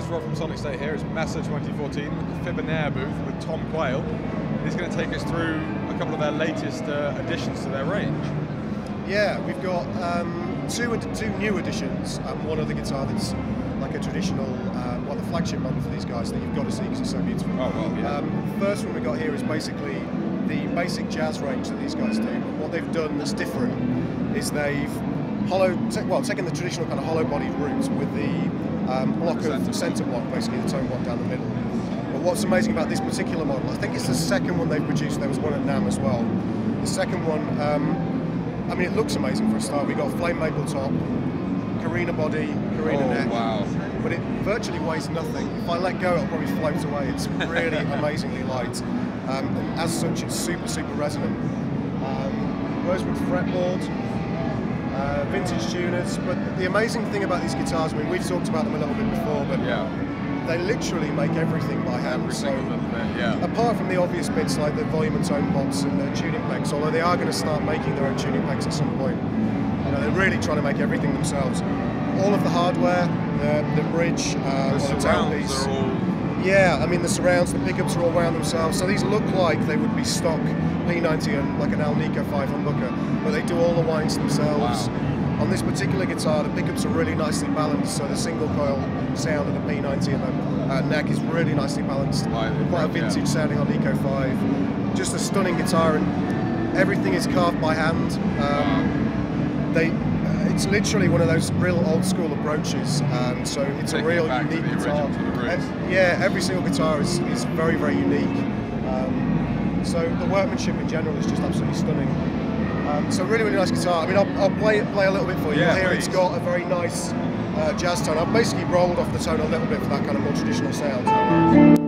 Rob from SonicState here. It's Messe 2014, the Fibenare booth with Tom Quayle. He's going to take us through a couple of their latest additions to their range. Yeah, we've got two new additions. One other guitar that's like a traditional, well, the flagship model for these guys that you've got to see because it's so beautiful. Oh, well, yeah. First one we got here is basically the basic jazz range that these guys do. But what they've done that's different is they've taken the traditional kind of hollow-bodied root with the centre block, basically the tone block down the middle. But what's amazing about this particular model, I think it's the second one they've produced. There was one at NAMM as well. The second one, I mean, it looks amazing for a start. We've got flame maple top, carina body, carina neck. Wow. But it virtually weighs nothing. If I let go, it'll probably float away. It's really amazingly light. And as such, it's super, super resonant. Rosewood fretboard, vintage tuners. But the amazing thing about these guitars, I mean, we've talked about them a little bit before, but they literally make everything by hand. Every single little bit, yeah. Apart from the obvious bits like the volume and tone pots and the tuning pegs, although they are going to start making their own tuning pegs at some point. You know, they're really trying to make everything themselves. All of the hardware, the bridge, the surrounds are all... Yeah, I mean the surrounds, the pickups are all wound themselves, so these look like they would be stock P90 and like an Alnico 5 humbucker, but they do all the winds themselves. Wow. On this particular guitar, the pickups are really nicely balanced, so the single coil sound of the P90 and the neck is really nicely balanced. Quite a vintage sounding Alnico 5. Just a stunning guitar, and everything is carved by hand. It's literally one of those real old school approaches, so it's a real unique guitar. Yeah, every single guitar is very, very unique. So the workmanship in general is just absolutely stunning. So really, really nice guitar. I mean, I'll play a little bit for you. Yeah, here please. It's got a very nice jazz tone. I've basically rolled off the tone a little bit for that kind of more traditional sound.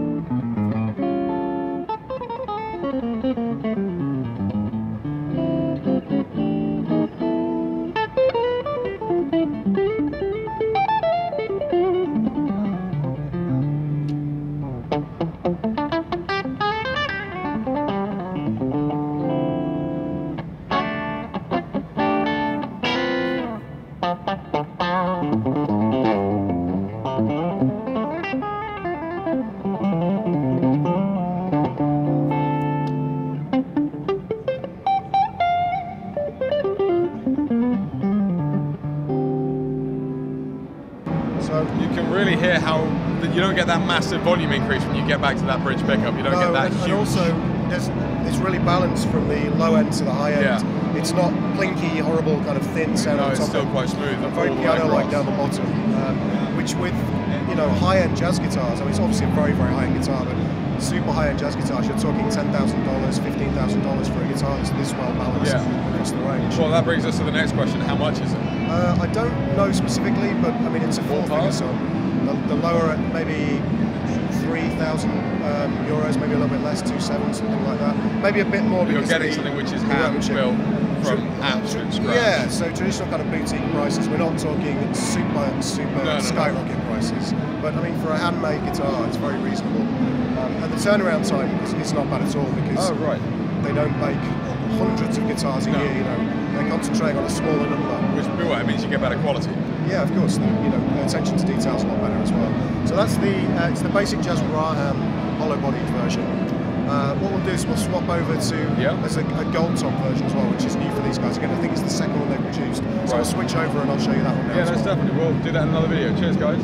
So you can really hear how you don't get that massive volume increase when you get back to that bridge pickup. You don't get that huge. And also, it's really balanced from the low end to the high end. Yeah. It's not plinky, horrible, kind of thin sound on top. It's still quite smooth. And very piano-like down the bottom. Which with high-end jazz guitars, I mean, it's obviously a very, very high-end guitar, but super high-end jazz guitars, you're talking $10,000, $15,000 for a guitar that's this well balanced across the range. Well, that brings us to the next question. How much is it? I don't know specifically, but I mean, it's a four-figure sum. The lower at maybe 3,000 euros, maybe a little bit less, 2,700, something like that. Maybe a bit more. You're getting something which is hand-built from absolute scratch. Yeah, so traditional kind of boutique prices. We're not talking super skyrocket prices. But I mean, for a handmade guitar, it's very reasonable. And the turnaround time is not bad at all because they don't make hundreds of guitars a year. You know, they're concentrating on a smaller number. Which means you get better quality. Yeah, of course. The attention to detail is a lot better as well. So that's it's the basic jazz hollow-bodied version. What we'll do is we'll swap over to as a gold top version as well, which is new for these guys. Again, I think it's the second one they've produced. So I'll switch over and I'll show you that one now. Yeah, definitely. We'll do that in another video. Cheers, guys.